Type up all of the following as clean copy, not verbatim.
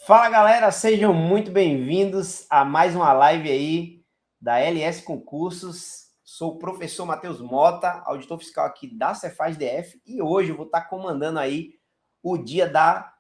Fala galera, sejam muito bem-vindos a mais uma live aí da LS Concursos. Sou o professor Matheus Mota, auditor fiscal aqui da Cefaz DF, e hoje eu vou estar comandando aí o dia da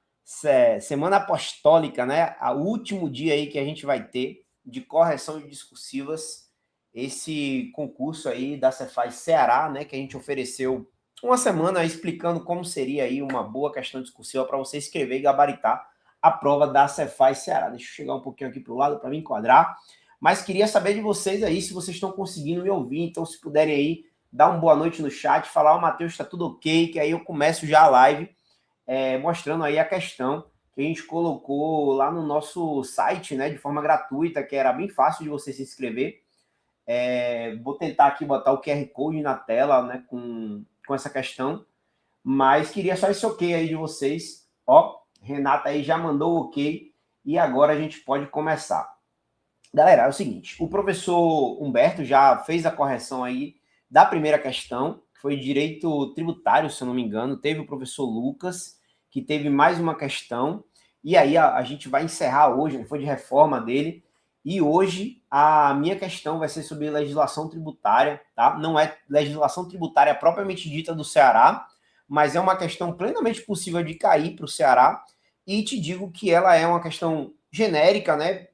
Semana Apostólica, né? O último dia aí que a gente vai ter de correção de discursivas, esse concurso aí da Cefaz Ceará, né? Que a gente ofereceu uma semana explicando como seria aí uma boa questão discursiva para você escrever e gabaritar a prova da Cefaz Ceará. Deixa eu chegar um pouquinho aqui para o lado para me enquadrar. Mas queria saber de vocês aí, se vocês estão conseguindo me ouvir. Então, se puderem aí, dar uma boa noite no chat, falar, Matheus, está tudo ok, que aí eu começo já a live mostrando aí a questão que a gente colocou lá no nosso site, né, de forma gratuita, que era bem fácil de você se inscrever. Vou tentar aqui botar o QR Code na tela, né, com essa questão, mas queria só esse ok aí de vocês. Ó, Renata aí já mandou o ok e agora a gente pode começar. Galera, é o seguinte, o professor Humberto já fez a correção aí da primeira questão, que foi direito tributário, se eu não me engano. Teve o professor Lucas, que teve mais uma questão, e aí a gente vai encerrar hoje, né, foi de reforma dele, e hoje a minha questão vai ser sobre legislação tributária, tá? Não é legislação tributária propriamente dita do Ceará, mas é uma questão plenamente possível de cair para o Ceará, e te digo que ela é uma questão genérica, né?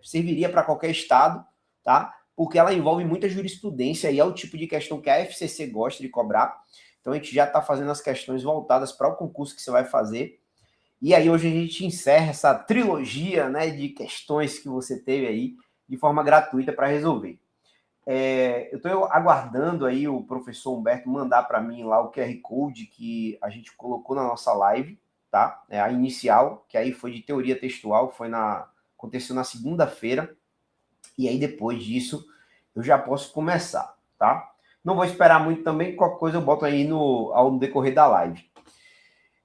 Serviria para qualquer estado, tá? Porque ela envolve muita jurisprudência e é o tipo de questão que a FCC gosta de cobrar. Então a gente já está fazendo as questões voltadas para o concurso que você vai fazer. E aí hoje a gente encerra essa trilogia, né, de questões que você teve aí de forma gratuita para resolver. Eu estou aguardando aí o professor Humberto mandar para mim lá o QR Code que a gente colocou na nossa live, tá? A inicial, que aí foi de teoria textual, aconteceu na segunda-feira, e aí depois disso eu já posso começar, tá? Não vou esperar muito também, qualquer coisa eu boto aí ao decorrer da live.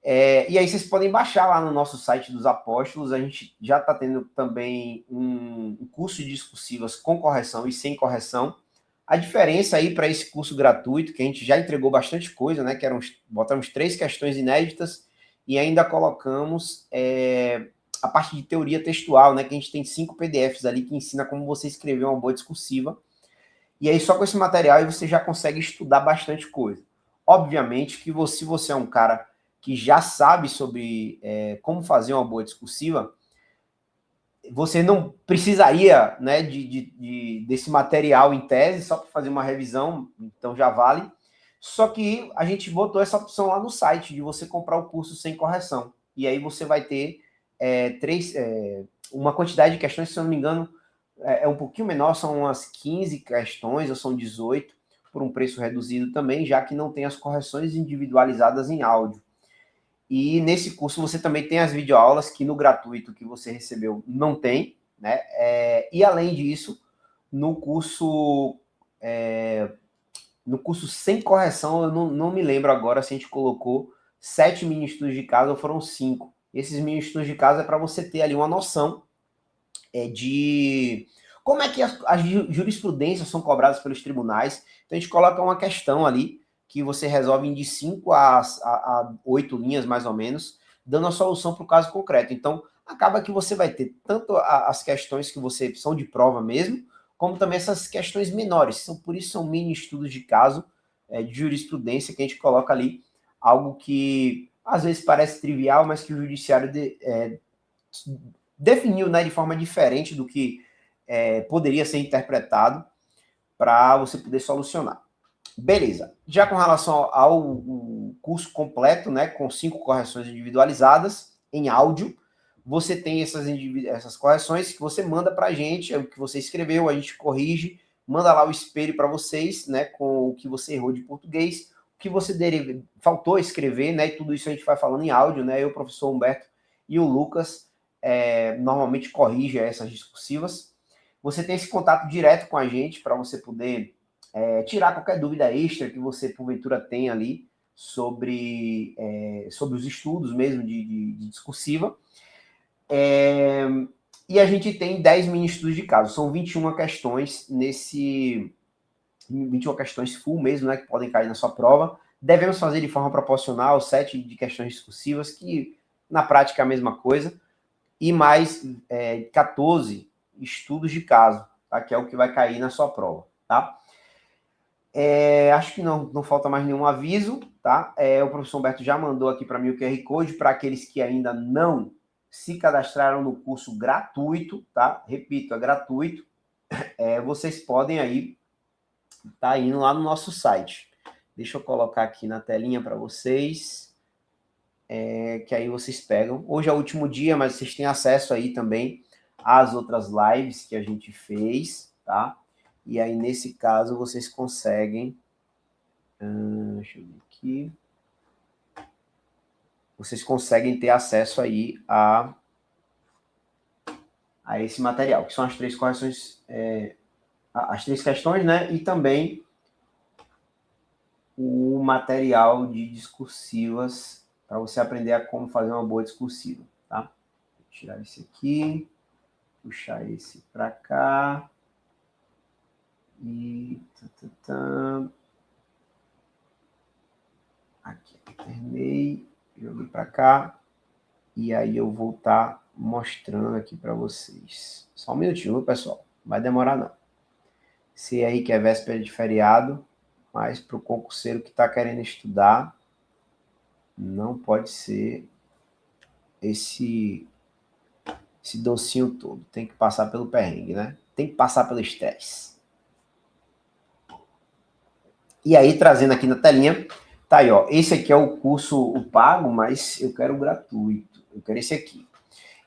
E aí vocês podem baixar lá no nosso site dos apóstolos, a gente já está tendo também um curso de discursivas com correção e sem correção. A diferença aí para esse curso gratuito, que a gente já entregou bastante coisa, né? Que botamos 3 questões inéditas e ainda colocamos a parte de teoria textual, né? Que a gente tem 5 PDFs ali que ensina como você escrever uma boa discursiva. E aí, só com esse material aí você já consegue estudar bastante coisa. Obviamente que se você é um cara que já sabe sobre como fazer uma boa discursiva, você não precisaria, né, desse material em tese só para fazer uma revisão, então já vale. Só que a gente botou essa opção lá no site de você comprar o curso sem correção. E aí você vai ter uma quantidade de questões, se eu não me engano, um pouquinho menor, são umas 15 questões, ou são 18, por um preço reduzido também, já que não tem as correções individualizadas em áudio. E nesse curso você também tem as videoaulas, que no gratuito que você recebeu não tem, né? E além disso, no curso sem correção, eu não me lembro agora se a gente colocou 7 mini estudos de caso ou foram 5. Esses mini estudos de caso é para você ter ali uma noção de como é que as jurisprudências são cobradas pelos tribunais. Então a gente coloca uma questão ali que você resolve de 5 a 8 linhas, mais ou menos, dando a solução para o caso concreto. Então, acaba que você vai ter tanto as questões que você são de prova mesmo, como também essas questões menores. Por isso são mini estudos de caso, de jurisprudência, que a gente coloca ali algo que às vezes parece trivial, mas que o judiciário definiu, né, de forma diferente do que poderia ser interpretado para você poder solucionar. Beleza. Já com relação ao curso completo, né, com 5 correções individualizadas em áudio, você tem essas correções que você manda para a gente, é o que você escreveu, a gente corrige, manda lá o espelho para vocês, né, com o que você errou de português, o que você faltou escrever, né, e tudo isso a gente vai falando em áudio, né, eu, o professor Humberto e o Lucas normalmente corrige essas discursivas. Você tem esse contato direto com a gente para você poder tirar qualquer dúvida extra que você, porventura, tenha ali sobre os estudos mesmo de discursiva. E a gente tem 10 mini estudos de caso. São 21 questões 21 questões full mesmo, né, que podem cair na sua prova. Devemos fazer de forma proporcional 7 de questões discursivas, que na prática é a mesma coisa. e mais 14 estudos de caso, tá? Que é o que vai cair na sua prova, tá? Acho que não falta mais nenhum aviso, tá? O professor Humberto já mandou aqui para mim o QR Code para aqueles que ainda não se cadastraram no curso gratuito, tá? Repito, é gratuito. Vocês podem aí tá indo lá no nosso site. Deixa eu colocar aqui na telinha para vocês, que aí vocês pegam. Hoje é o último dia, mas vocês têm acesso aí também às outras lives que a gente fez, tá? E aí, nesse caso, vocês conseguem... deixa eu ver aqui. Vocês conseguem ter acesso aí a esse material, que são as 3 correções, as 3 questões, né? E também o material de discursivas para você aprender a como fazer uma boa discursiva, tá? Vou tirar esse aqui, puxar esse para cá e aqui, terminei, joguei para cá e aí eu vou estar mostrando aqui para vocês. Só um minutinho, pessoal? Não vai demorar não. Sei aí que é véspera de feriado, mas para o concurseiro que está querendo estudar, não pode ser esse docinho todo. Tem que passar pelo perrengue, né? Tem que passar pelo estresse. E aí, trazendo aqui na telinha, tá aí, ó. Esse aqui é o curso o pago, mas eu quero o gratuito. Eu quero esse aqui.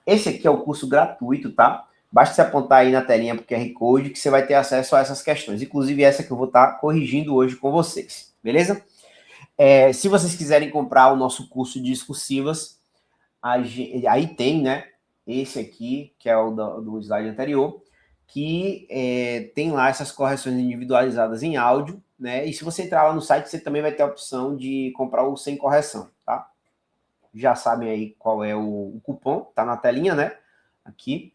Esse aqui é o curso gratuito, tá? Basta você apontar aí na telinha pro QR Code que você vai ter acesso a essas questões. Inclusive essa que eu vou estar corrigindo hoje com vocês, beleza? Se vocês quiserem comprar o nosso curso de discursivas, aí tem, né? Esse aqui, que é o do slide anterior, que tem lá essas correções individualizadas em áudio, né? E se você entrar lá no site, você também vai ter a opção de comprar o sem correção, tá? Já sabem aí qual é o cupom, tá na telinha, né? Aqui.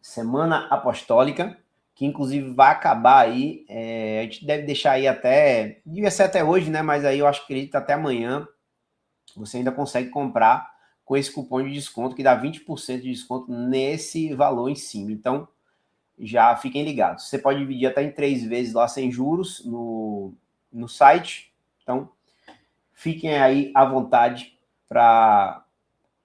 Semana Apostólica, que inclusive vai acabar aí, a gente deve deixar aí até, devia ser até hoje, né? Mas aí eu acho que acredito até amanhã, você ainda consegue comprar com esse cupom de desconto, que dá 20% de desconto nesse valor em cima. Então, já fiquem ligados. Você pode dividir até em 3 vezes lá sem juros no site. Então, fiquem aí à vontade para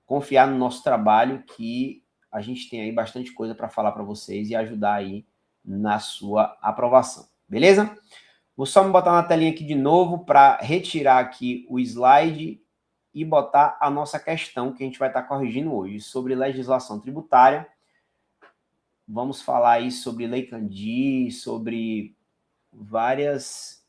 confiar no nosso trabalho, que a gente tem aí bastante coisa para falar para vocês e ajudar aí na sua aprovação. Beleza? Vou só me botar na telinha aqui de novo para retirar aqui o slide e botar a nossa questão que a gente vai estar corrigindo hoje sobre legislação tributária. Vamos falar aí sobre Lei Candir, sobre vários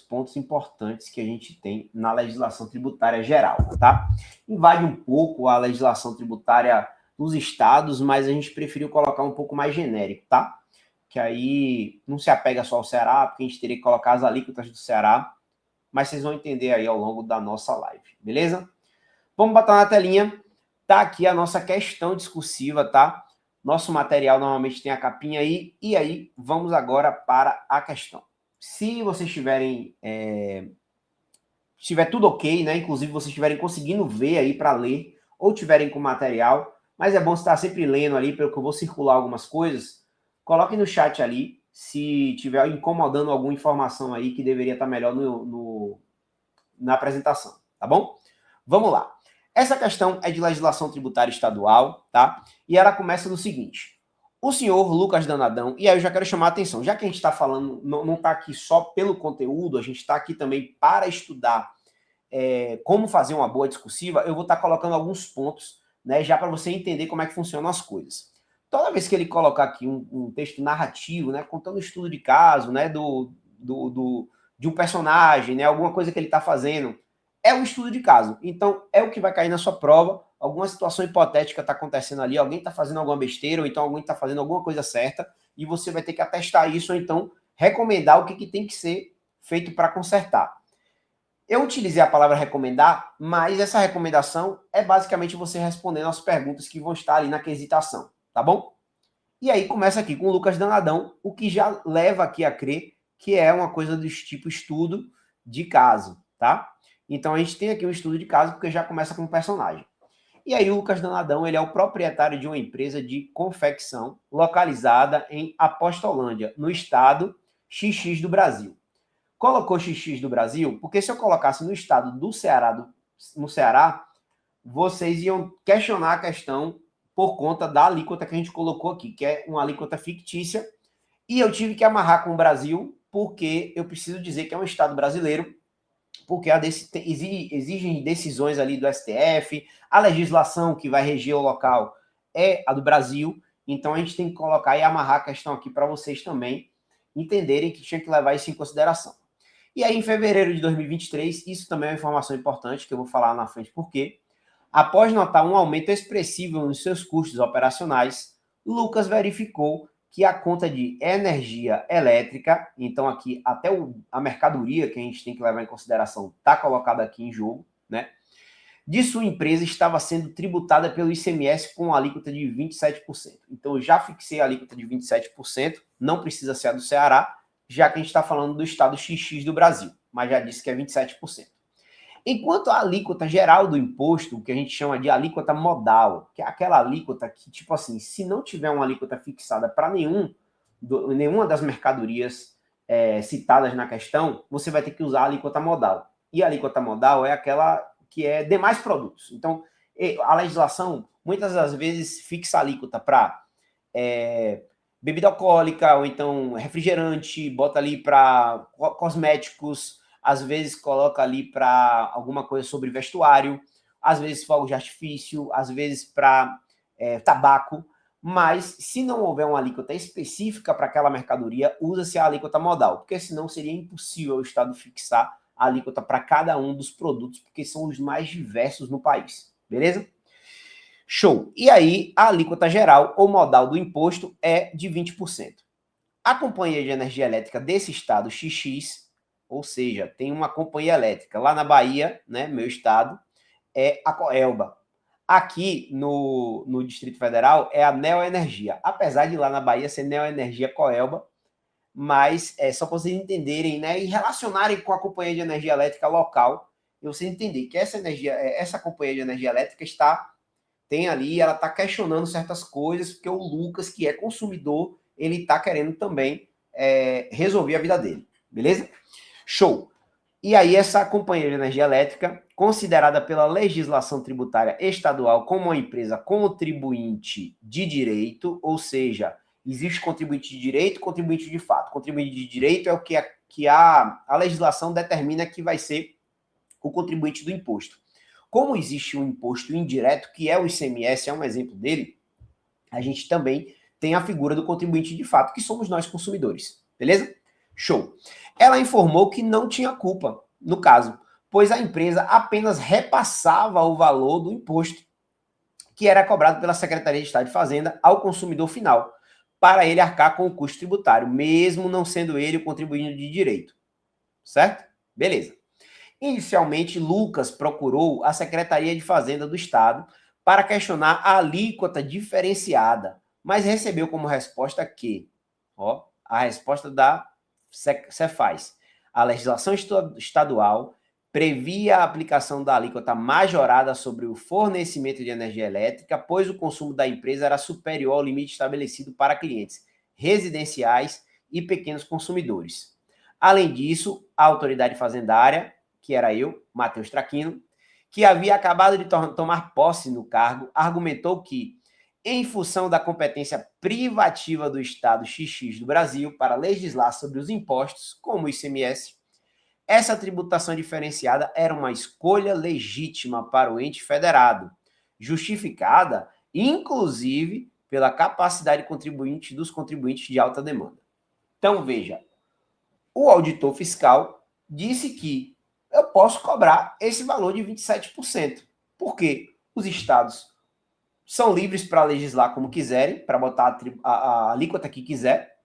pontos importantes que a gente tem na legislação tributária geral, tá? Invade um pouco a legislação tributária dos estados, mas a gente preferiu colocar um pouco mais genérico, tá? Que aí não se apega só ao Ceará, porque a gente teria que colocar as alíquotas do Ceará, mas vocês vão entender aí ao longo da nossa live, beleza? Vamos botar na telinha, tá aqui a nossa questão discursiva, tá? Nosso material normalmente tem a capinha aí, e aí vamos agora para a questão. Se vocês tiverem, estiver tudo ok, né? Inclusive vocês estiverem conseguindo ver aí para ler, ou tiverem com material, mas é bom estar sempre lendo ali, pelo que eu vou circular algumas coisas, coloquem no chat ali, se tiver incomodando alguma informação aí que deveria estar melhor na apresentação, tá bom? Vamos lá. Essa questão é de legislação tributária estadual, tá? E ela começa no seguinte: o senhor Lucas Danadão, e aí eu já quero chamar a atenção, já que a gente está falando, não está aqui só pelo conteúdo, a gente está aqui também para estudar como fazer uma boa discursiva, eu vou estar colocando alguns pontos, né, já para você entender como é que funcionam as coisas. Toda vez que ele colocar aqui um texto narrativo, né, contando um estudo de caso, né, de um personagem, né, alguma coisa que ele está fazendo, é um estudo de caso. Então, é o que vai cair na sua prova. Alguma situação hipotética está acontecendo ali, alguém está fazendo alguma besteira, ou então alguém está fazendo alguma coisa certa, e você vai ter que atestar isso, ou então recomendar o que tem que ser feito para consertar. Eu utilizei a palavra recomendar, mas essa recomendação é basicamente você respondendo as perguntas que vão estar ali na quesitação, tá bom? E aí começa aqui com o Lucas Danadão, o que já leva aqui a crer que é uma coisa do tipo estudo de caso, tá? Então a gente tem aqui um estudo de caso porque já começa com um personagem. E aí o Lucas Donadão, ele é o proprietário de uma empresa de confecção localizada em Apostolândia, no estado XX do Brasil. Colocou XX do Brasil, porque se eu colocasse no estado do Ceará, no Ceará, vocês iam questionar a questão por conta da alíquota que a gente colocou aqui, que é uma alíquota fictícia, e eu tive que amarrar com o Brasil, porque eu preciso dizer que é um estado brasileiro, porque exigem decisões ali do STF, a legislação que vai reger o local é a do Brasil, então a gente tem que colocar e amarrar a questão aqui para vocês também entenderem que tinha que levar isso em consideração. E aí, em fevereiro de 2023, isso também é uma informação importante, que eu vou falar na frente por quê. Após notar um aumento expressivo nos seus custos operacionais, Lucas verificou que a conta de energia elétrica, então aqui até a mercadoria que a gente tem que levar em consideração está colocada aqui em jogo, né? De sua empresa estava sendo tributada pelo ICMS com alíquota de 27%. Então eu já fixei a alíquota de 27%, não precisa ser a do Ceará, já que a gente está falando do estado XX do Brasil, mas já disse que é 27%. Enquanto a alíquota geral do imposto, o que a gente chama de alíquota modal, que é aquela alíquota que, tipo assim, se não tiver uma alíquota fixada para nenhuma das mercadorias citadas na questão, você vai ter que usar a alíquota modal. E a alíquota modal é aquela que é demais produtos. Então, a legislação, muitas das vezes, fixa a alíquota para bebida alcoólica, ou então refrigerante, bota ali para cosméticos, às vezes coloca ali para alguma coisa sobre vestuário, às vezes fogos de artifício, às vezes para tabaco, mas se não houver uma alíquota específica para aquela mercadoria, usa-se a alíquota modal, porque senão seria impossível o Estado fixar a alíquota para cada um dos produtos, porque são os mais diversos no país, beleza? Show! E aí, a alíquota geral ou modal do imposto é de 20%. A companhia de energia elétrica desse estado XX, ou seja, tem uma companhia elétrica lá na Bahia, né, meu estado, é a Coelba. Aqui no Distrito Federal é a Neoenergia. Apesar de lá na Bahia ser Neoenergia Coelba, mas é só para vocês entenderem, né, e relacionarem com a companhia de energia elétrica local, e você entender que essa companhia de energia elétrica tem ali, ela está questionando certas coisas, porque o Lucas, que é consumidor, ele está querendo também resolver a vida dele, beleza? Show! E aí essa companhia de energia elétrica, considerada pela legislação tributária estadual como uma empresa contribuinte de direito, ou seja, existe contribuinte de direito e contribuinte de fato. Contribuinte de direito é o que a legislação determina que vai ser o contribuinte do imposto. Como existe um imposto indireto, que é o ICMS, é um exemplo dele, a gente também tem a figura do contribuinte de fato, que somos nós consumidores, beleza? Show. Ela informou que não tinha culpa, no caso, pois a empresa apenas repassava o valor do imposto que era cobrado pela Secretaria de Estado de Fazenda ao consumidor final, para ele arcar com o custo tributário, mesmo não sendo ele o contribuinte de direito. Certo? Beleza. Inicialmente, Lucas procurou a Secretaria de Fazenda do Estado para questionar a alíquota diferenciada, mas recebeu como resposta que, a resposta da Cefaz, a legislação estadual previa a aplicação da alíquota majorada sobre o fornecimento de energia elétrica, pois o consumo da empresa era superior ao limite estabelecido para clientes residenciais e pequenos consumidores. Além disso, a autoridade fazendária, que era eu, Matheus Traquino, que havia acabado de tomar posse no cargo, argumentou que, em função da competência privativa do Estado XX do Brasil para legislar sobre os impostos, como o ICMS, essa tributação diferenciada era uma escolha legítima para o ente federado, justificada, inclusive, pela capacidade contribuinte dos contribuintes de alta demanda. Então, veja, o auditor fiscal disse que eu posso cobrar esse valor de 27%, porque os estados são livres para legislar como quiserem, para botar a alíquota que quiser,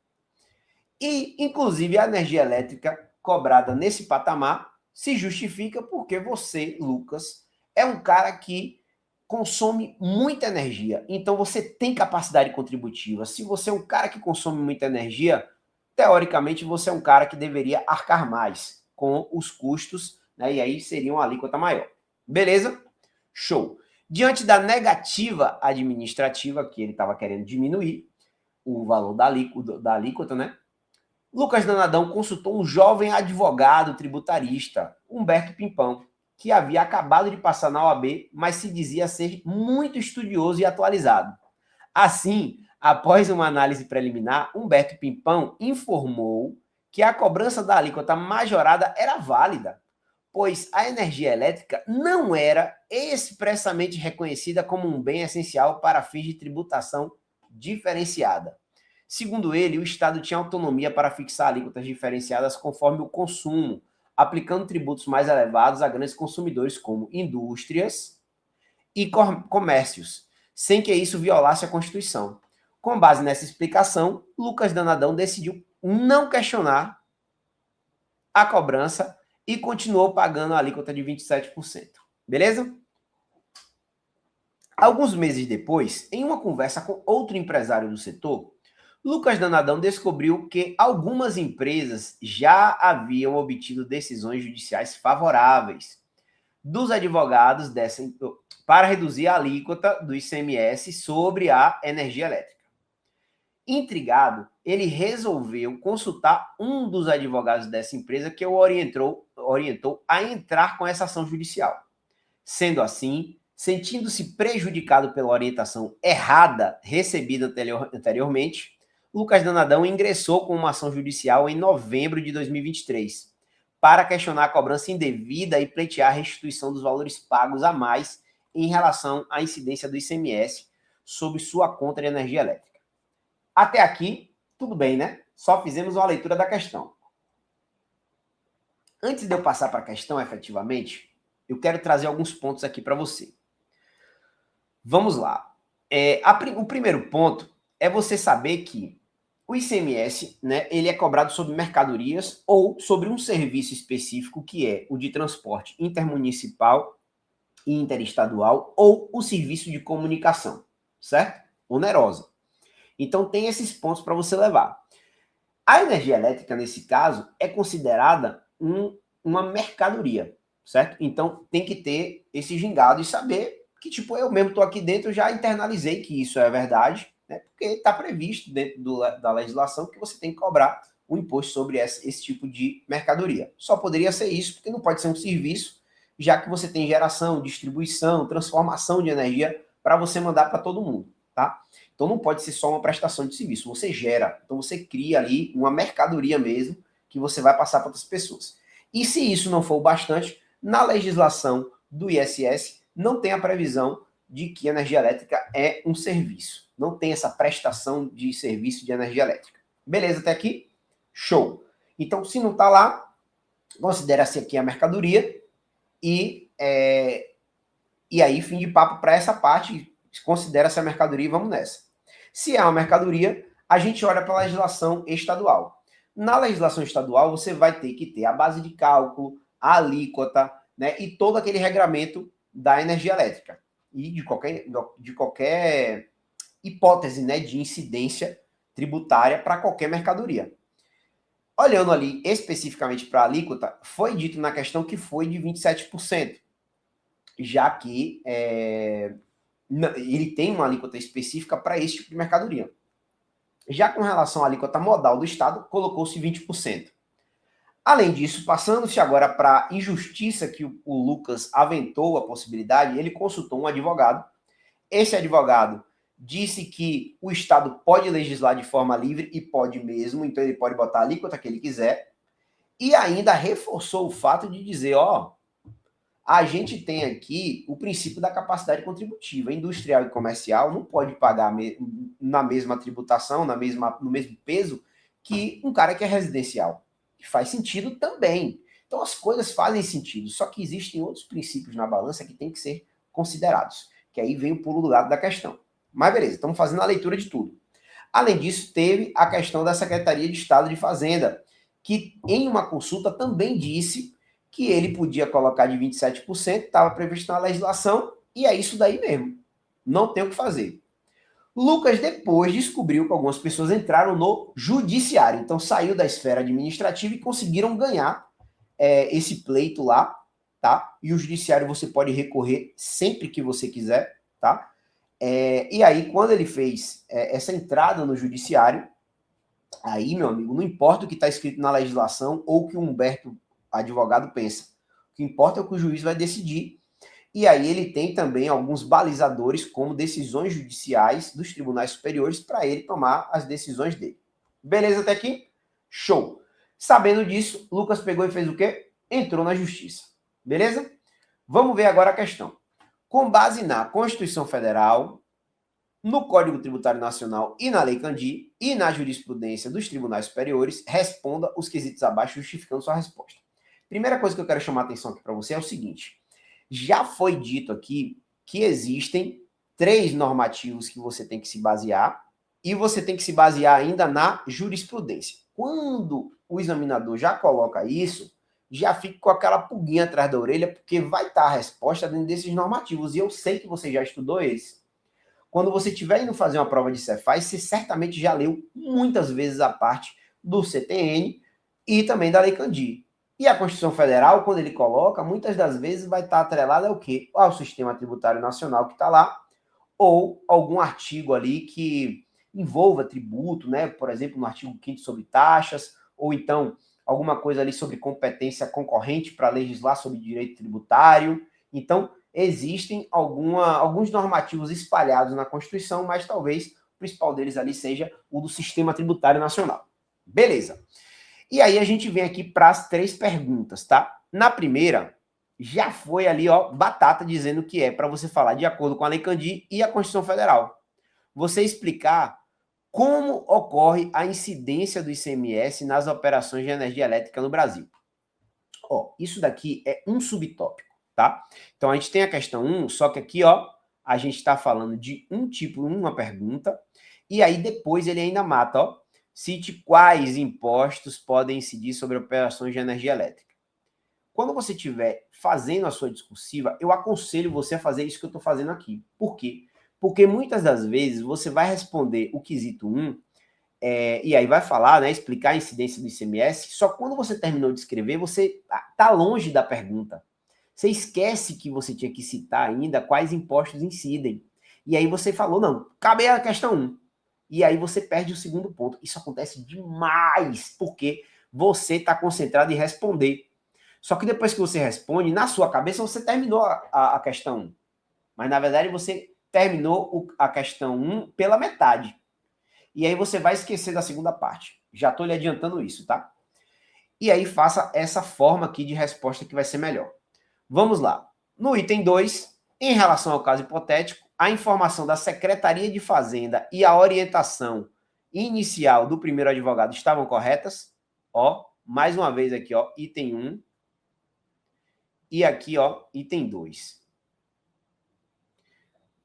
e, inclusive, a energia elétrica cobrada nesse patamar se justifica porque você, Lucas, é um cara que consome muita energia, então você tem capacidade contributiva. Se você é um cara que consome muita energia, teoricamente você é um cara que deveria arcar mais com os custos, né? E aí seria uma alíquota maior. Beleza? Show. Diante da negativa administrativa, que ele estava querendo diminuir o valor da alíquota, né? Lucas Danadão consultou um jovem advogado tributarista, Humberto Pimpão, que havia acabado de passar na OAB, mas se dizia ser muito estudioso e atualizado. Assim, após uma análise preliminar, Humberto Pimpão informou que a cobrança da alíquota majorada era válida, pois a energia elétrica não era expressamente reconhecida como um bem essencial para fins de tributação diferenciada. Segundo ele, o Estado tinha autonomia para fixar alíquotas diferenciadas conforme o consumo, aplicando tributos mais elevados a grandes consumidores como indústrias e comércios, sem que isso violasse a Constituição. Com base nessa explicação, Lucas Danadão decidiu não questionar a cobrança e continuou pagando a alíquota de 27%. Beleza? Alguns meses depois, em uma conversa com outro empresário do setor, Lucas Danadão descobriu que algumas empresas já haviam obtido decisões judiciais favoráveis dos advogados para reduzir a alíquota do ICMS sobre a energia elétrica. Intrigado, ele resolveu consultar um dos advogados dessa empresa que o orientou a entrar com essa ação judicial. Sendo assim, sentindo-se prejudicado pela orientação errada recebida anteriormente, Lucas Danadão ingressou com uma ação judicial em novembro de 2023 para questionar a cobrança indevida e pleitear a restituição dos valores pagos a mais em relação à incidência do ICMS sobre sua conta de energia elétrica. Até aqui, tudo bem, né? Só fizemos uma leitura da questão. Antes de eu passar para a questão, efetivamente, eu quero trazer alguns pontos aqui para você. Vamos lá. O primeiro ponto é você saber que o ICMS, né, ele é cobrado sobre mercadorias ou sobre um serviço específico, que é o de transporte intermunicipal e interestadual ou o serviço de comunicação, certo? Onerosa. Então, tem esses pontos para você levar. A energia elétrica, nesse caso, é considerada uma mercadoria, certo? Então, tem que ter esse gingado e saber que, tipo, eu mesmo estou aqui dentro, já internalizei que isso é verdade, né? Porque está previsto dentro da legislação que você tem que cobrar o imposto sobre esse tipo de mercadoria. Só poderia ser isso, porque não pode ser um serviço, já que você tem geração, distribuição, transformação de energia para você mandar para todo mundo, tá? Então não pode ser só uma prestação de serviço, você gera, então você cria ali uma mercadoria mesmo que você vai passar para outras pessoas. E se isso não for o bastante, na legislação do ISS não tem a previsão de que a energia elétrica é um serviço. Não tem essa prestação de serviço de energia elétrica. Beleza até aqui? Show. Então, se não está lá, considera-se aqui a mercadoria e aí, fim de papo para essa parte, considera-se a mercadoria e vamos nessa. Se é uma mercadoria, a gente olha para a legislação estadual. Na legislação estadual, você vai ter que ter a base de cálculo, a alíquota, né, e todo aquele regramento da energia elétrica e de qualquer hipótese, né, de incidência tributária para qualquer mercadoria. Olhando ali especificamente para a alíquota, foi dito na questão que foi de 27%, já que ele tem uma alíquota específica para esse tipo de mercadoria. Já com relação à alíquota modal do Estado, colocou-se 20%. Além disso, passando-se agora para a injustiça que o Lucas aventou a possibilidade, ele consultou um advogado. Esse advogado disse que o Estado pode legislar de forma livre e pode mesmo, então ele pode botar a alíquota que ele quiser, e ainda reforçou o fato de dizer, a gente tem aqui o princípio da capacidade contributiva. Industrial e comercial não pode pagar na mesma tributação, no mesmo peso que um cara que é residencial. Que faz sentido também. Então as coisas fazem sentido, só que existem outros princípios na balança que têm que ser considerados, que aí vem o pulo do lado da questão. Mas beleza, estamos fazendo a leitura de tudo. Além disso, teve a questão da Secretaria de Estado de Fazenda, que em uma consulta também disse que ele podia colocar de 27%, estava previsto na legislação, e é isso daí mesmo. Não tem o que fazer. Lucas depois descobriu que algumas pessoas entraram no judiciário, então saiu da esfera administrativa e conseguiram ganhar esse pleito lá, tá? E o judiciário você pode recorrer sempre que você quiser, tá? E aí, quando ele fez essa entrada no judiciário, aí, meu amigo, não importa o que está escrito na legislação ou o que o Humberto, advogado, pensa. O que importa é o que o juiz vai decidir. E aí ele tem também alguns balizadores, como decisões judiciais dos tribunais superiores, para ele tomar as decisões dele. Beleza até aqui? Show! Sabendo disso, Lucas pegou e fez o quê? Entrou na justiça. Beleza? Vamos ver agora a questão. Com base na Constituição Federal, no Código Tributário Nacional e na Lei Candir, e na jurisprudência dos tribunais superiores, responda os quesitos abaixo justificando sua resposta. Primeira coisa que eu quero chamar a atenção aqui para você é o seguinte: já foi dito aqui que existem 3 normativos que você tem que se basear, e você tem que se basear ainda na jurisprudência. Quando o examinador já coloca isso, já fica com aquela pulguinha atrás da orelha, porque vai estar a resposta dentro desses normativos, e eu sei que você já estudou eles. Quando você estiver indo fazer uma prova de Cefaz, você certamente já leu muitas vezes a parte do CTN e também da Lei Candir. E a Constituição Federal, quando ele coloca, muitas das vezes vai estar atrelada ao quê? Ao Sistema Tributário Nacional que está lá, ou algum artigo ali que envolva tributo, né? Por exemplo, no artigo 5º sobre taxas, ou então alguma coisa ali sobre competência concorrente para legislar sobre direito tributário. Então, existem alguns normativos espalhados na Constituição, mas talvez o principal deles ali seja o do Sistema Tributário Nacional. Beleza. E aí a gente vem aqui para as 3 perguntas, tá? Na primeira, já foi ali, ó, batata, dizendo que é para você falar de acordo com a Lei Candir e a Constituição Federal. Você explicar como ocorre a incidência do ICMS nas operações de energia elétrica no Brasil. Ó, isso daqui é um subtópico, tá? Então a gente tem a questão 1, só que aqui, ó, a gente está falando de um tipo, uma pergunta, e aí depois ele ainda mata, ó, cite quais impostos podem incidir sobre operações de energia elétrica. Quando você estiver fazendo a sua discursiva, eu aconselho você a fazer isso que eu estou fazendo aqui. Por quê? Porque muitas das vezes você vai responder o quesito 1, e aí vai falar, né, explicar a incidência do ICMS, só quando você terminou de escrever, você está longe da pergunta. Você esquece que você tinha que citar ainda quais impostos incidem. E aí você falou, não, cabe a questão 1. E aí você perde o segundo ponto. Isso acontece demais, porque você está concentrado em responder. Só que depois que você responde, na sua cabeça você terminou a questão 1. Mas na verdade você terminou a questão 1 pela metade. E aí você vai esquecer da segunda parte. Já estou lhe adiantando isso, tá? E aí faça essa forma aqui de resposta que vai ser melhor. Vamos lá. No item 2, em relação ao caso hipotético, a informação da Secretaria de Fazenda e a orientação inicial do primeiro advogado estavam corretas? Ó, mais uma vez aqui, ó, item 1. E aqui, ó, item 2.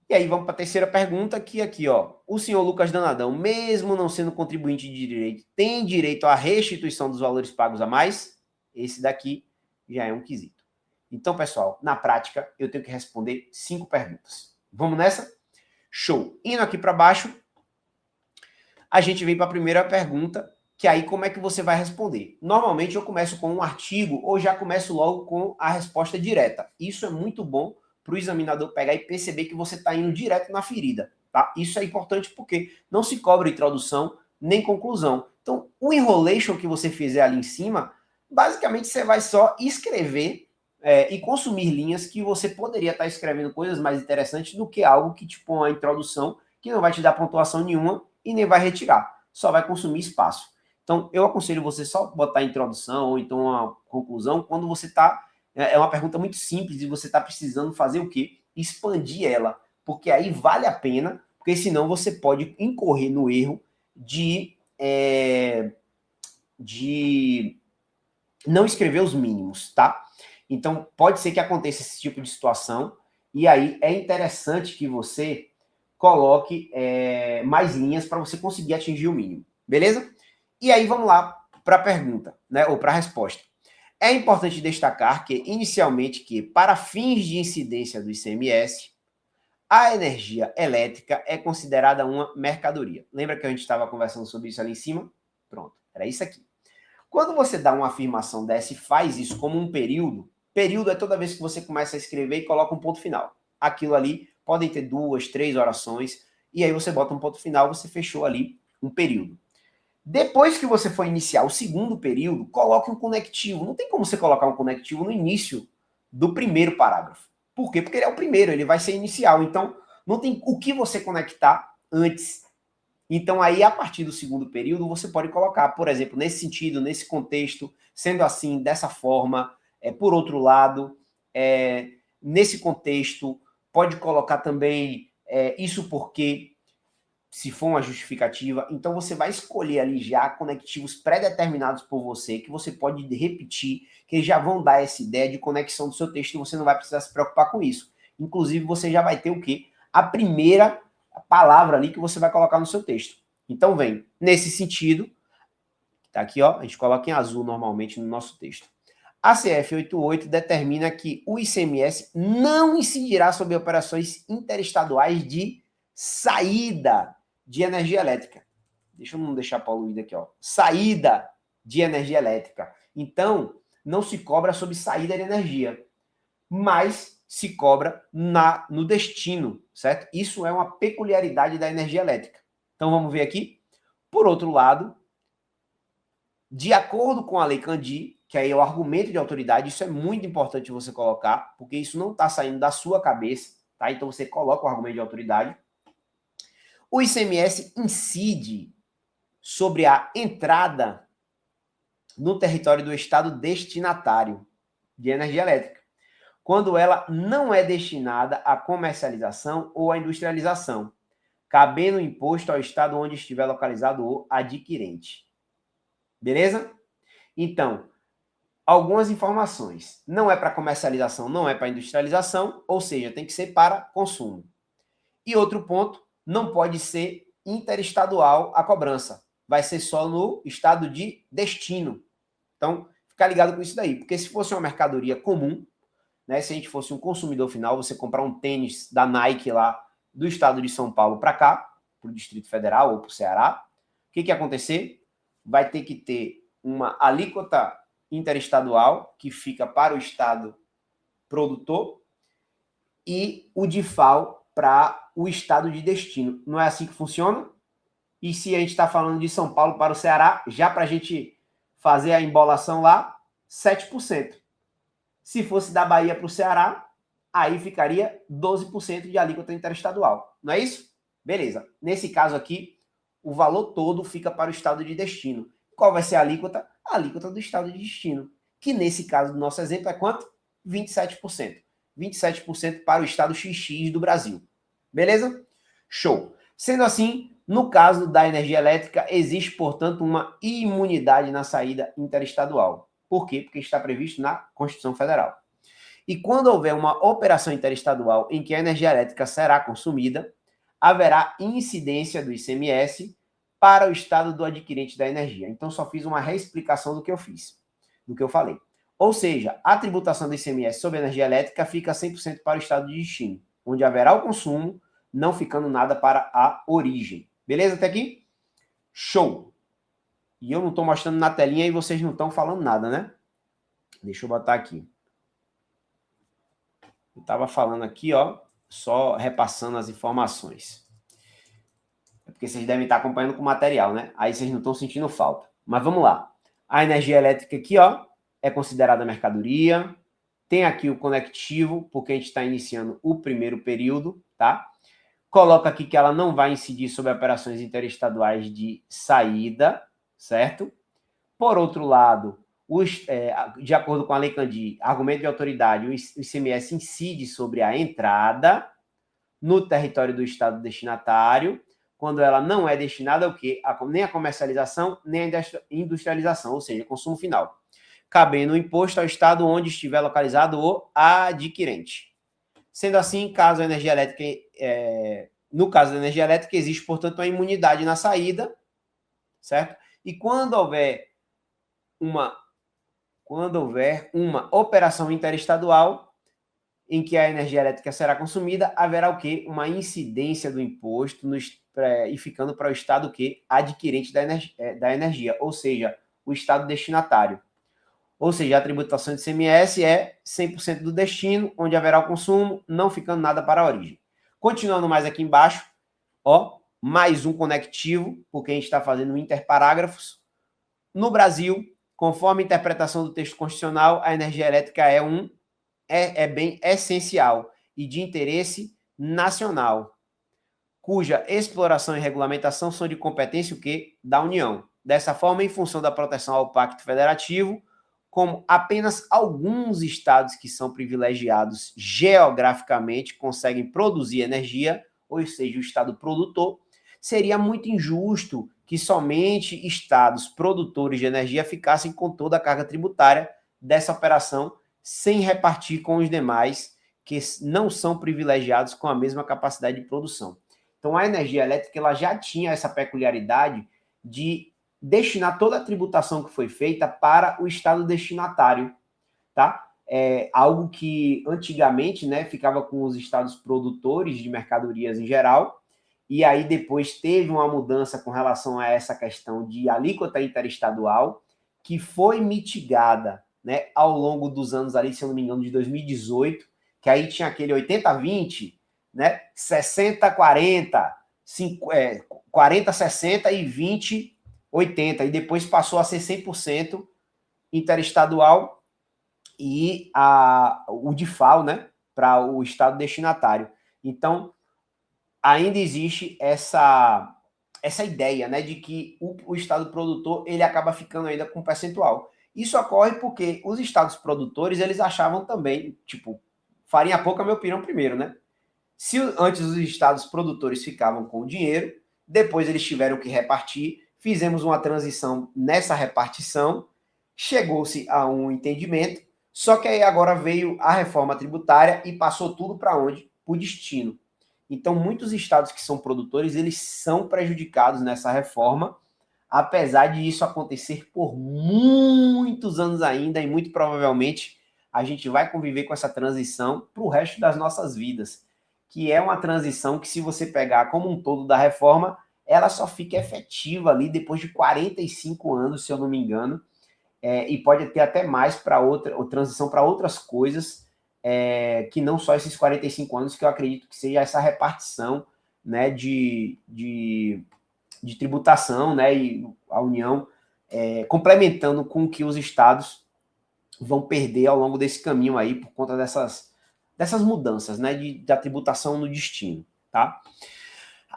E aí vamos para a terceira pergunta, que aqui, ó, o senhor Lucas Danadão, mesmo não sendo contribuinte de direito, tem direito à restituição dos valores pagos a mais? Esse daqui já é um quesito. Então, pessoal, na prática, eu tenho que responder 5 perguntas. Vamos nessa? Show. Indo aqui para baixo, a gente vem para a primeira pergunta, que aí como é que você vai responder? Normalmente eu começo com um artigo ou já começo logo com a resposta direta. Isso é muito bom para o examinador pegar e perceber que você está indo direto na ferida. Tá? Isso é importante porque não se cobra introdução nem conclusão. Então, o enrolation que você fizer ali em cima, basicamente você vai só escrever e consumir linhas que você poderia estar escrevendo coisas mais interessantes do que algo que tipo uma introdução que não vai te dar pontuação nenhuma e nem vai retirar. Só vai consumir espaço. Então, eu aconselho você só botar a introdução ou então a conclusão quando você está... É uma pergunta muito simples e você está precisando fazer o quê? Expandir ela. Porque aí vale a pena, porque senão você pode incorrer no erro de não escrever os mínimos, tá? Então, pode ser que aconteça esse tipo de situação e aí é interessante que você coloque mais linhas para você conseguir atingir o mínimo, beleza? E aí vamos lá para a pergunta, né, ou para a resposta. É importante destacar que, inicialmente, que para fins de incidência do ICMS, a energia elétrica é considerada uma mercadoria. Lembra que a gente estava conversando sobre isso ali em cima? Pronto, era isso aqui. Quando você dá uma afirmação dessa e faz isso como um período, Período é toda vez que você começa a escrever e coloca um ponto final. Aquilo ali podem ter 2, 3 orações, e aí você bota um ponto final, você fechou ali um período. Depois que você for iniciar o segundo período, coloque um conectivo. Não tem como você colocar um conectivo no início do primeiro parágrafo. Por quê? Porque ele é o primeiro, ele vai ser inicial. Então, não tem o que você conectar antes. Então, aí, a partir do segundo período, você pode colocar, por exemplo, nesse sentido, nesse contexto, sendo assim, dessa forma, por outro lado, nesse contexto, pode colocar também isso porque, se for uma justificativa, então você vai escolher ali já conectivos pré-determinados por você, que você pode repetir, que já vão dar essa ideia de conexão do seu texto e você não vai precisar se preocupar com isso. Inclusive, você já vai ter o quê? A primeira palavra ali que você vai colocar no seu texto. Então, vem, nesse sentido, tá aqui, ó, a gente coloca em azul normalmente no nosso texto. A CF 88 determina que o ICMS não incidirá sobre operações interestaduais de saída de energia elétrica. Deixa eu não deixar poluído aqui, ó. Saída de energia elétrica. Então, não se cobra sobre saída de energia, mas se cobra no destino, certo? Isso é uma peculiaridade da energia elétrica. Então, vamos ver aqui. Por outro lado, de acordo com a Lei Candir, que aí é o argumento de autoridade, isso é muito importante você colocar, porque isso não está saindo da sua cabeça, tá? Então, você coloca o argumento de autoridade. O ICMS incide sobre a entrada no território do estado destinatário de energia elétrica, quando ela não é destinada à comercialização ou à industrialização, cabendo imposto ao estado onde estiver localizado o adquirente. Beleza? Então, algumas informações. Não é para comercialização, não é para industrialização, ou seja, tem que ser para consumo. E outro ponto, não pode ser interestadual a cobrança. Vai ser só no estado de destino. Então, fica ligado com isso daí. Porque se fosse uma mercadoria comum, né, se a gente fosse um consumidor final, você comprar um tênis da Nike lá do estado de São Paulo para cá, para o Distrito Federal ou para o Ceará, o que ia acontecer? Vai ter que ter uma alíquota interestadual que fica para o estado produtor e o DIFAL para o estado de destino. Não é assim que funciona? E se a gente está falando de São Paulo para o Ceará, já para a gente fazer a embolação lá, 7%. Se fosse da Bahia para o Ceará, aí ficaria 12% de alíquota interestadual. Não é isso? Beleza. Nesse caso aqui, o valor todo fica para o estado de destino. Qual vai ser a alíquota? A alíquota do estado de destino. Que nesse caso do nosso exemplo é quanto? 27%. 27% para o estado XX do Brasil. Beleza? Show. Sendo assim, no caso da energia elétrica, existe, portanto, uma imunidade na saída interestadual. Por quê? Porque está previsto na Constituição Federal. E quando houver uma operação interestadual em que a energia elétrica será consumida, haverá incidência do ICMS para o estado do adquirente da energia. Então, só fiz uma reexplicação do que eu fiz, do que eu falei. Ou seja, a tributação do ICMS sobre a energia elétrica fica 100% para o estado de destino, onde haverá o consumo, não ficando nada para a origem. Beleza até aqui? Show! E eu não estou mostrando na telinha e vocês não estão falando nada, né? Deixa eu botar aqui. Eu estava falando aqui, ó, só repassando as informações. É porque vocês devem estar acompanhando com o material, né? Aí vocês não estão sentindo falta. Mas vamos lá. A energia elétrica aqui, ó, é considerada mercadoria. Tem aqui o conectivo, porque a gente está iniciando o primeiro período, tá? Coloca aqui que ela não vai incidir sobre operações interestaduais de saída, certo? Por outro lado, de acordo com a Lei Candir, argumento de autoridade, o ICMS incide sobre a entrada no território do estado destinatário, quando ela não é destinada ao quê? Nem a comercialização, nem a industrialização, ou seja, consumo final. Cabendo o imposto ao estado onde estiver localizado o adquirente. Sendo assim, caso a energia elétrica, no caso da energia elétrica, existe, portanto, uma imunidade na saída, certo? E quando houver uma operação interestadual em que a energia elétrica será consumida, haverá o quê? Uma incidência do imposto e ficando para o estado o quê? Adquirente da energia, ou seja, o estado destinatário. Ou seja, a tributação de ICMS é 100% do destino, onde haverá o consumo, não ficando nada para a origem. Continuando mais aqui embaixo, ó, mais um conectivo, porque a gente está fazendo interparágrafos. No Brasil, conforme a interpretação do texto constitucional, a energia elétrica é bem essencial e de interesse nacional, cuja exploração e regulamentação são de competência o quê? Da União. Dessa forma, em função da proteção ao Pacto Federativo, como apenas alguns estados que são privilegiados geograficamente conseguem produzir energia, ou seja, o estado produtor, seria muito injusto que somente estados produtores de energia ficassem com toda a carga tributária dessa operação, sem repartir com os demais que não são privilegiados com a mesma capacidade de produção. Então, a energia elétrica ela já tinha essa peculiaridade de destinar toda a tributação que foi feita para o estado destinatário, tá? É algo que antigamente, né, ficava com os estados produtores de mercadorias em geral, e aí depois teve uma mudança com relação a essa questão de alíquota interestadual, que foi mitigada, né, ao longo dos anos ali, se eu não me engano, de 2018, que aí tinha aquele 80-20, né, 60-40, 40-60 e 20-80, e depois passou a ser 100% interestadual e o DIFAL, né, para o estado destinatário. Então, ainda existe essa ideia, né, de que o estado produtor ele acaba ficando ainda com percentual. Isso ocorre porque os estados produtores eles achavam também, tipo, farinha pouca, meu pirão primeiro, né? Se antes os estados produtores ficavam com o dinheiro, depois eles tiveram que repartir, fizemos uma transição nessa repartição, chegou-se a um entendimento, só que aí agora veio a reforma tributária e passou tudo para onde? Para o destino. Então, muitos estados que são produtores, eles são prejudicados nessa reforma, apesar de isso acontecer por muitos anos ainda, e muito provavelmente a gente vai conviver com essa transição para o resto das nossas vidas, que é uma transição que, se você pegar como um todo da reforma, ela só fica efetiva ali depois de 45 anos, se eu não me engano, e pode ter até mais para outra, ou transição para outras coisas, que não só esses 45 anos, que eu acredito que seja essa repartição, né, de tributação, né, e a União complementando com o que os estados vão perder ao longo desse caminho aí, por conta dessas mudanças, né, da tributação no destino, tá?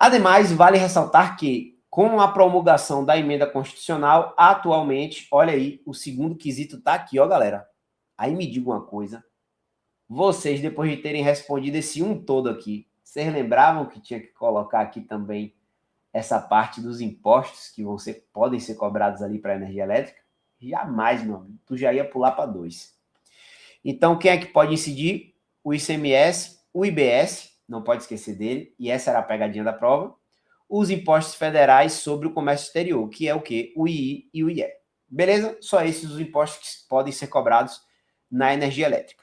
Ademais, vale ressaltar que, com a promulgação da emenda constitucional, atualmente, olha aí, o segundo quesito tá aqui, ó, galera. Aí me diga uma coisa, vocês, depois de terem respondido esse todo aqui, vocês lembravam que tinha que colocar aqui também essa parte dos impostos que podem ser cobrados ali para a energia elétrica? Jamais, meu amigo. Tu já ia pular para 2. Então, quem é que pode incidir? O ICMS, o IBS, não pode esquecer dele, e essa era a pegadinha da prova. Os impostos federais sobre o comércio exterior, que é o quê? O II e o IE. Beleza? Só esses os impostos que podem ser cobrados na energia elétrica.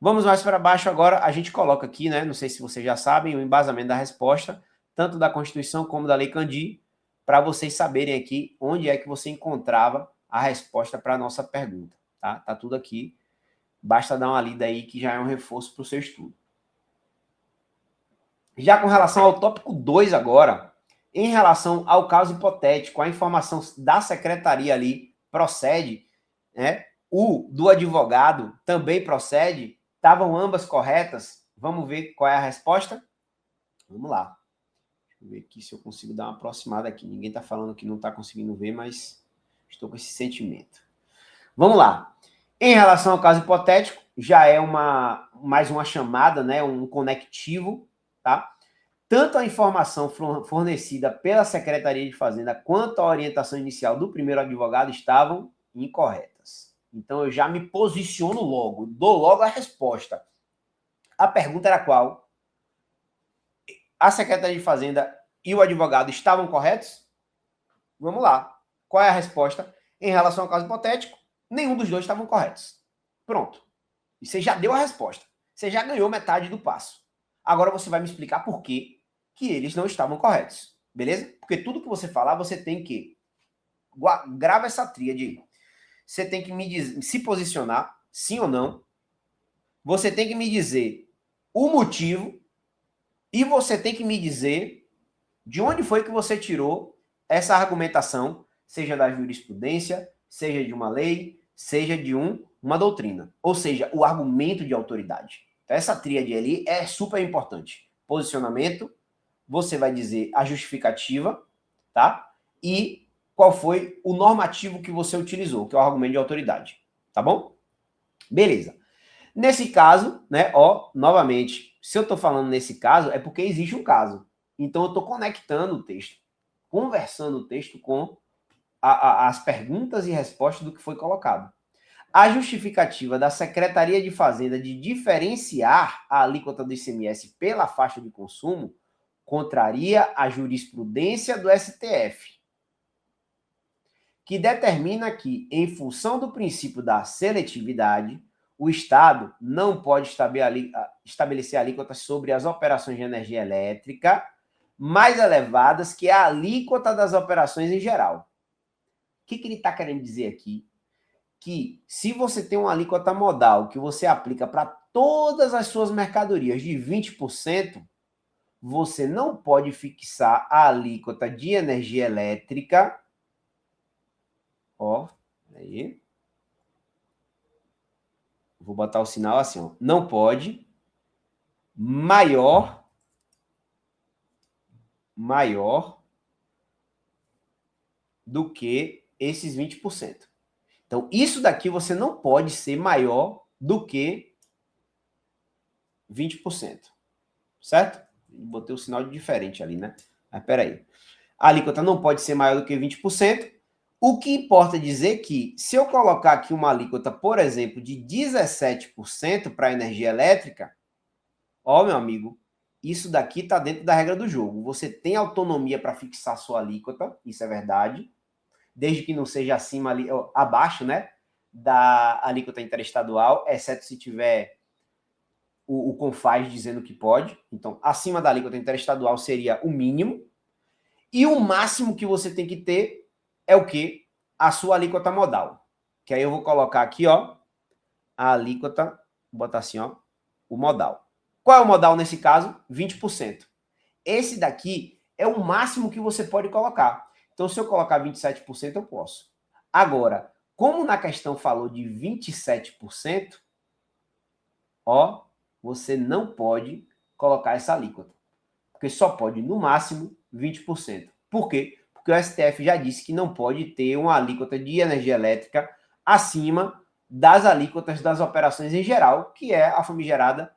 Vamos mais para baixo agora, a gente coloca aqui, né? Não sei se vocês já sabem, o embasamento da resposta, tanto da Constituição como da Lei Candir, para vocês saberem aqui onde é que você encontrava a resposta para a nossa pergunta, tá? Tá tudo aqui. Basta dar uma lida aí que já é um reforço para o seu estudo. Já com relação ao tópico 2 agora, em relação ao caso hipotético, a informação da secretaria ali procede, né? O do advogado também procede, estavam ambas corretas. Vamos ver qual é a resposta? Vamos lá. Deixa eu ver aqui se eu consigo dar uma aproximada aqui. Ninguém está falando que não está conseguindo ver, mas estou com esse sentimento. Vamos lá. Em relação ao caso hipotético, já é mais uma chamada, né? Um conectivo, tá? Tanto a informação fornecida pela Secretaria de Fazenda quanto a orientação inicial do primeiro advogado estavam incorretas. Então, eu já me posiciono logo, dou logo a resposta. A pergunta era qual? A Secretaria de Fazenda e o advogado estavam corretos? Vamos lá. Qual é a resposta? Em relação ao caso hipotético, nenhum dos dois estavam corretos. Pronto. E você já deu a resposta. Você já ganhou metade do passo. Agora você vai me explicar por que eles não estavam corretos. Beleza? Porque tudo que você falar, você tem que... Grava essa tríade aí. você tem que me dizer, se posicionar, sim ou não. Você tem que me dizer o motivo e você tem que me dizer de onde foi que você tirou essa argumentação, seja da jurisprudência, seja de uma lei, seja de uma doutrina. Ou seja, o argumento de autoridade. Então, essa tríade ali é super importante. Posicionamento, você vai dizer a justificativa, tá? E qual foi o normativo que você utilizou, que é o argumento de autoridade, tá bom? Beleza. Nesse caso, né, ó, novamente, se eu estou falando nesse caso, é porque existe um caso. Então, eu estou conectando o texto, conversando o texto com as perguntas e respostas do que foi colocado. A justificativa da Secretaria de Fazenda de diferenciar a alíquota do ICMS pela faixa de consumo contraria a jurisprudência do STF, que determina que, em função do princípio da seletividade, o Estado não pode estabelecer alíquotas sobre as operações de energia elétrica mais elevadas que a alíquota das operações em geral. O que ele está querendo dizer aqui? Que se você tem uma alíquota modal que você aplica para todas as suas mercadorias de 20%, você não pode fixar a alíquota de energia elétrica. Ó, aí. Vou botar o sinal assim, ó. Não pode maior do que esses 20%. Então, isso daqui você não pode ser maior do que 20%. Certo? Botei o sinal de diferente ali, né? Mas peraí. A alíquota não pode ser maior do que 20%. O que importa dizer que, se eu colocar aqui uma alíquota, por exemplo, de 17% para a energia elétrica, ó, meu amigo, isso daqui está dentro da regra do jogo. Você tem autonomia para fixar sua alíquota, isso é verdade, desde que não seja acima, abaixo, né, da alíquota interestadual, exceto se tiver o CONFAS dizendo que pode. Então, acima da alíquota interestadual seria o mínimo. E o máximo que você tem que ter é o quê? A sua alíquota modal. Que aí eu vou colocar aqui, ó, a alíquota, vou botar assim, ó, o modal. Qual é o modal nesse caso? 20%. Esse daqui é o máximo que você pode colocar. Então, se eu colocar 27%, eu posso. Agora, como na questão falou de 27%, ó, você não pode colocar essa alíquota. Porque só pode, no máximo, 20%. Por quê? Porque o STF já disse que não pode ter uma alíquota de energia elétrica acima das alíquotas das operações em geral, que é a famigerada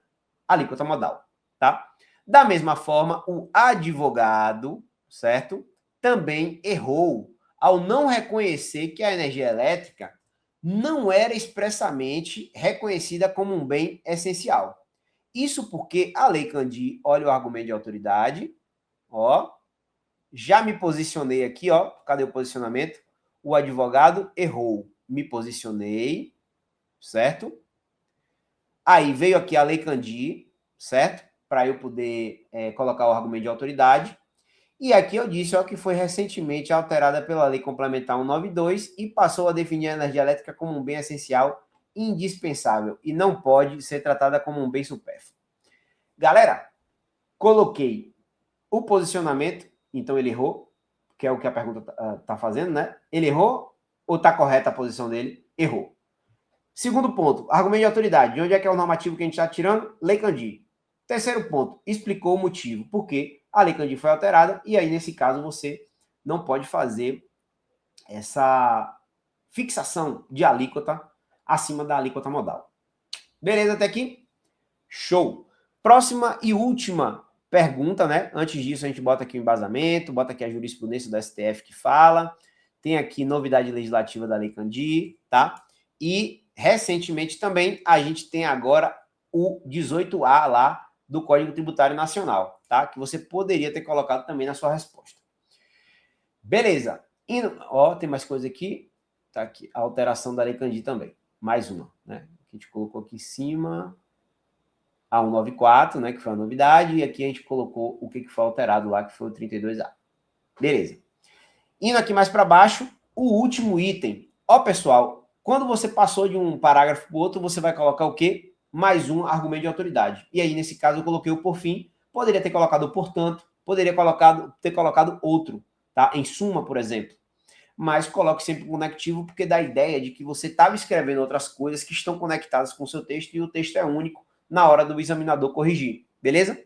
alíquota modal, tá? Da mesma forma, o advogado, certo? Também errou ao não reconhecer que a energia elétrica não era expressamente reconhecida como um bem essencial. Isso porque a Lei Candir, olha o argumento de autoridade, ó, já me posicionei aqui, ó, cadê o posicionamento? O advogado errou, me posicionei, certo? Aí veio aqui a Lei Candir, certo? Para eu poder colocar o argumento de autoridade. E aqui eu disse, ó, que foi recentemente alterada pela Lei Complementar 192 e passou a definir a energia elétrica como um bem essencial, indispensável, e não pode ser tratada como um bem supérfluo. Galera, coloquei o posicionamento, então ele errou, que é o que a pergunta tá fazendo, né? Ele errou ou tá correta a posição dele? Errou. Segundo ponto, argumento de autoridade. De onde é que é o normativo que a gente está tirando? Lei Candir. Terceiro ponto, explicou o motivo. Por quê? A Lei Candir foi alterada e aí, nesse caso, você não pode fazer essa fixação de alíquota acima da alíquota modal. Beleza até aqui? Show! Próxima e última pergunta, né? Antes disso, a gente bota aqui o embasamento, bota aqui a jurisprudência do STF que fala, tem aqui novidade legislativa da Lei Candir, tá? E, recentemente também, a gente tem agora o 18A lá do Código Tributário Nacional, tá? Que você poderia ter colocado também na sua resposta. Beleza. Ó, tem mais coisa aqui. Tá aqui, a alteração da Lei Candir também. Mais uma, né? A gente colocou aqui em cima a 194, né, que foi a novidade, e aqui a gente colocou o que foi alterado lá, que foi o 32A. Beleza. Indo aqui mais para baixo, o último item. Ó, pessoal, Quando você passou de um parágrafo para o outro, você vai colocar o quê? Mais um argumento de autoridade. E aí, nesse caso, eu coloquei o por fim. Poderia ter colocado o portanto, poderia ter colocado outro, tá? Em suma, por exemplo. Mas coloque sempre conectivo, porque dá a ideia de que você estava escrevendo outras coisas que estão conectadas com o seu texto e o texto é único na hora do examinador corrigir, beleza?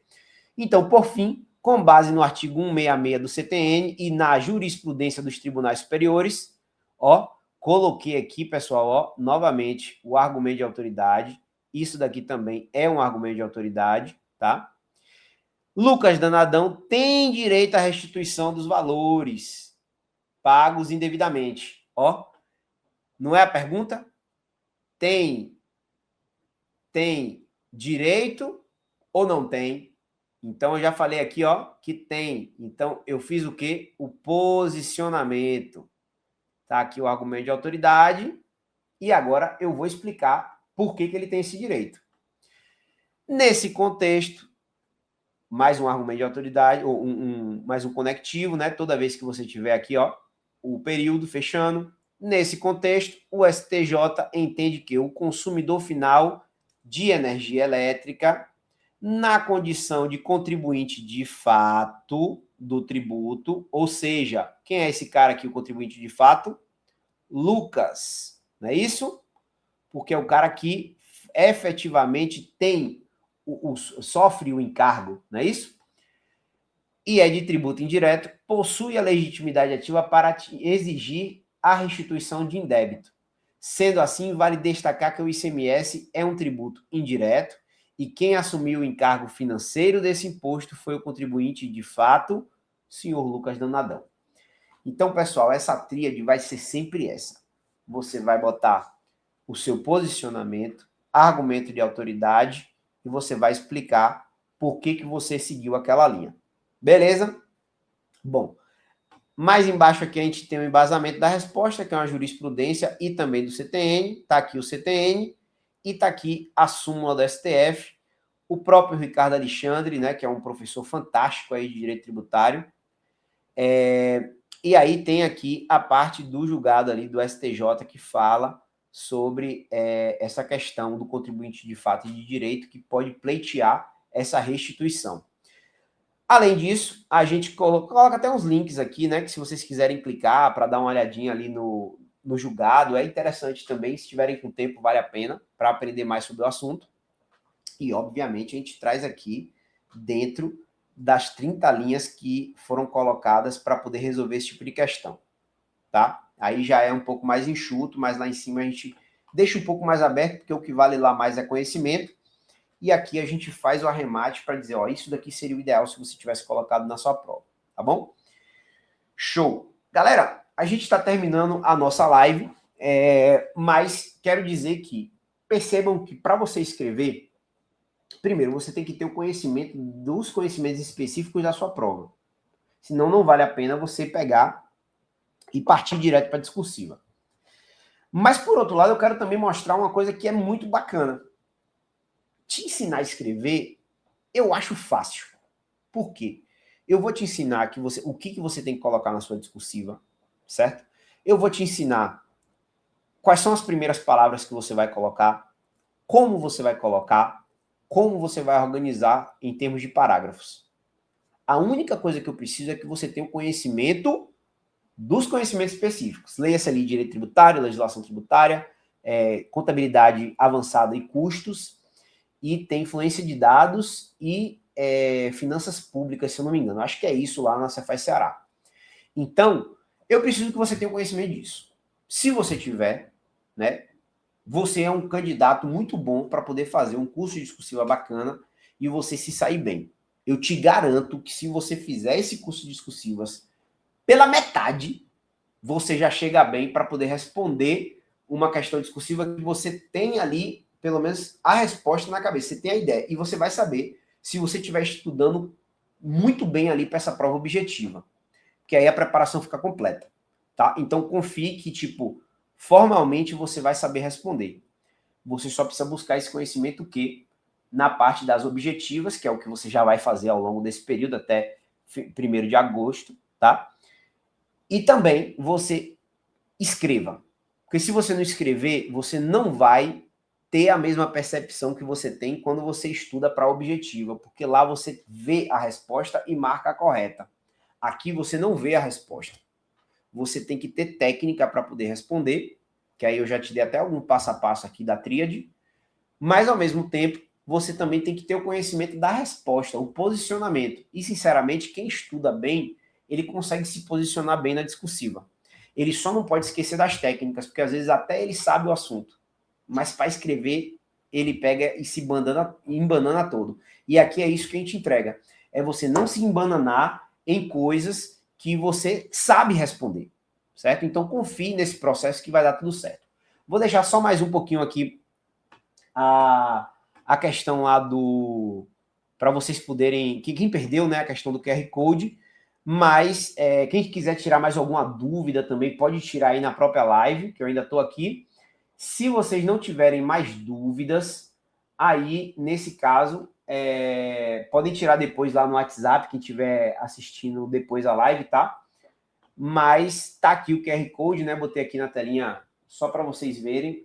Então, por fim, com base no artigo 166 do CTN e na jurisprudência dos tribunais superiores, ó, coloquei aqui, pessoal, ó, novamente, o argumento de autoridade. Isso daqui também é um argumento de autoridade, tá? Lucas Danadão tem direito à restituição dos valores pagos indevidamente. Ó, não é a pergunta? Tem direito ou não tem? Então, eu já falei aqui, ó, que tem. Então, eu fiz o quê? O posicionamento. Tá aqui o argumento de autoridade. E agora eu vou explicar por que ele tem esse direito. Nesse contexto, mais um argumento de autoridade, ou mais um conectivo, né? Toda vez que você tiver aqui, ó, o período fechando. Nesse contexto, o STJ entende que o consumidor final de energia elétrica, na condição de contribuinte de fato do tributo, ou seja, quem é esse cara aqui, o contribuinte de fato? Lucas, não é isso? Porque é o cara que efetivamente tem, sofre o encargo, não é isso? E é de tributo indireto, possui a legitimidade ativa para exigir a restituição de indébito. Sendo assim, vale destacar que o ICMS é um tributo indireto e quem assumiu o encargo financeiro desse imposto foi o contribuinte de fato, senhor Lucas Danadão. Então, pessoal, essa tríade vai ser sempre essa. Você vai botar o seu posicionamento, argumento de autoridade e você vai explicar por que você seguiu aquela linha. Beleza? Bom, mais embaixo aqui a gente tem o embasamento da resposta, que é uma jurisprudência e também do CTN. Está aqui o CTN e está aqui a súmula do STF. O próprio Ricardo Alexandre, né, que é um professor fantástico aí de direito tributário. E aí tem aqui a parte do julgado ali do STJ que fala sobre essa questão do contribuinte de fato e de direito que pode pleitear essa restituição. Além disso, a gente coloca até uns links aqui, né? Que se vocês quiserem clicar para dar uma olhadinha ali no julgado, é interessante também. Se tiverem com tempo, vale a pena para aprender mais sobre o assunto. E, obviamente, a gente traz aqui dentro das 30 linhas que foram colocadas para poder resolver esse tipo de questão, tá? Aí já é um pouco mais enxuto, mas lá em cima a gente deixa um pouco mais aberto, porque o que vale lá mais é conhecimento. E aqui a gente faz o arremate para dizer, ó, isso daqui seria o ideal se você tivesse colocado na sua prova, tá bom? Show! Galera, a gente está terminando a nossa live, mas quero dizer que percebam que para você escrever, primeiro você tem que ter o conhecimento dos conhecimentos específicos da sua prova. Senão não vale a pena você pegar e partir direto para a discursiva. Mas, por outro lado, eu quero também mostrar uma coisa que é muito bacana. Te ensinar a escrever, eu acho fácil. Por quê? Eu vou te ensinar o que você tem que colocar na sua discursiva, certo? Eu vou te ensinar quais são as primeiras palavras que você vai colocar, como você vai colocar, como você vai organizar em termos de parágrafos. A única coisa que eu preciso é que você tenha o conhecimento dos conhecimentos específicos. Leia-se ali direito tributário, legislação tributária, contabilidade avançada e custos, e tem influência de dados e finanças públicas, se eu não me engano. Acho que é isso lá na Cefaz Ceará. Então, eu preciso que você tenha conhecimento disso. Se você tiver, né, você é um candidato muito bom para poder fazer um curso de discursiva bacana e você se sair bem. Eu te garanto que se você fizer esse curso de discursivas pela metade, você já chega bem para poder responder uma questão discursiva que você tem ali pelo menos a resposta na cabeça, você tem a ideia, e você vai saber se você estiver estudando muito bem ali para essa prova objetiva, que aí a preparação fica completa, tá? Então confie que, tipo, formalmente você vai saber responder. Você só precisa buscar esse conhecimento que na parte das objetivas, que é o que você já vai fazer ao longo desse período até 1º de agosto, tá? E também você escreva. Porque se você não escrever, você não vai ter a mesma percepção que você tem quando você estuda para a objetiva, porque lá você vê a resposta e marca a correta. Aqui você não vê a resposta. Você tem que ter técnica para poder responder, que aí eu já te dei até algum passo a passo aqui da tríade, mas ao mesmo tempo você também tem que ter o conhecimento da resposta, o posicionamento. E sinceramente, quem estuda bem, ele consegue se posicionar bem na discursiva. Ele só não pode esquecer das técnicas, porque às vezes até ele sabe o assunto, mas para escrever ele pega e se embanana todo. E aqui é isso que a gente entrega. É você não se embananar em coisas que você sabe responder, certo? Então confie nesse processo que vai dar tudo certo. Vou deixar só mais um pouquinho aqui a questão lá do... para vocês poderem... Quem perdeu, né, a questão do QR Code, mas quem quiser tirar mais alguma dúvida também pode tirar aí na própria live, que eu ainda estou aqui. Se vocês não tiverem mais dúvidas, aí, nesse caso, podem tirar depois lá no WhatsApp, quem estiver assistindo depois a live, tá? Mas tá aqui o QR Code, né? Botei aqui na telinha só para vocês verem,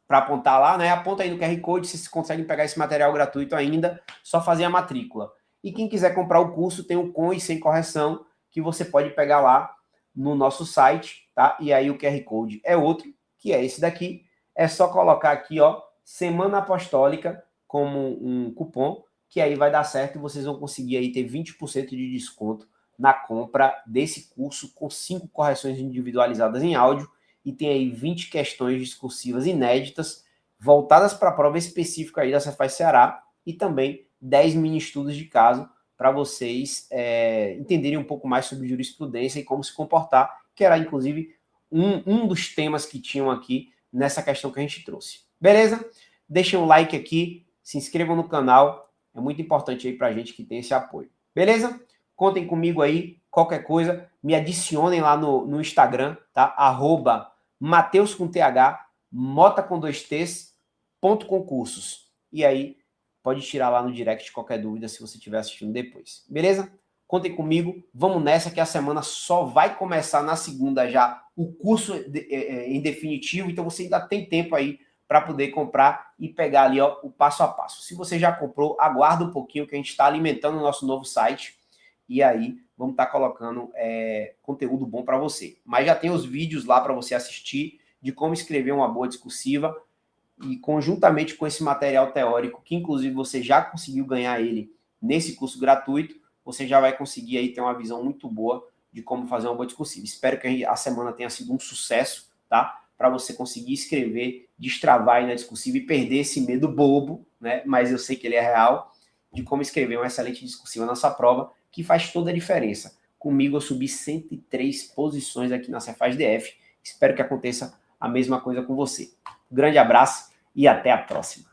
para apontar lá, né? Aponta aí no QR Code, vocês conseguem pegar esse material gratuito ainda, só fazer a matrícula. E quem quiser comprar o curso, tem o com e sem correção, que você pode pegar lá no nosso site, tá? E aí o QR Code é outro, que é esse daqui. É só colocar aqui, ó, Semana Apostólica como um cupom, que aí vai dar certo e vocês vão conseguir aí ter 20% de desconto na compra desse curso com 5 correções individualizadas em áudio e tem aí 20 questões discursivas inéditas voltadas para a prova específica aí da Cefaz Ceará e também 10 mini estudos de caso para vocês entenderem um pouco mais sobre jurisprudência e como se comportar, que era, inclusive, um dos temas que tinham aqui nessa questão que a gente trouxe. Beleza? Deixem um like aqui, se inscrevam no canal, é muito importante aí para a gente que tem esse apoio. Beleza? Contem comigo aí, qualquer coisa, me adicionem lá no Instagram, tá? @Mateus com TH, Mota com 2 T's, .concursos. E aí, pode tirar lá no direct qualquer dúvida se você estiver assistindo depois. Beleza? Contem comigo, vamos nessa que a semana só vai começar na segunda já o curso em definitivo, então você ainda tem tempo aí para poder comprar e pegar ali ó, o passo a passo. Se você já comprou, aguarda um pouquinho que a gente está alimentando o nosso novo site e aí vamos estar colocando conteúdo bom para você. Mas já tem os vídeos lá para você assistir de como escrever uma boa discursiva e conjuntamente com esse material teórico, que inclusive você já conseguiu ganhar ele nesse curso gratuito, você já vai conseguir aí ter uma visão muito boa de como fazer uma boa discursiva. Espero que a semana tenha sido um sucesso, tá? Para você conseguir escrever, destravar aí na discursiva e perder esse medo bobo, né? Mas eu sei que ele é real, de como escrever uma excelente discursiva na sua prova, que faz toda a diferença. Comigo eu subi 103 posições aqui na Cefaz DF. Espero que aconteça a mesma coisa com você. Um grande abraço e até a próxima.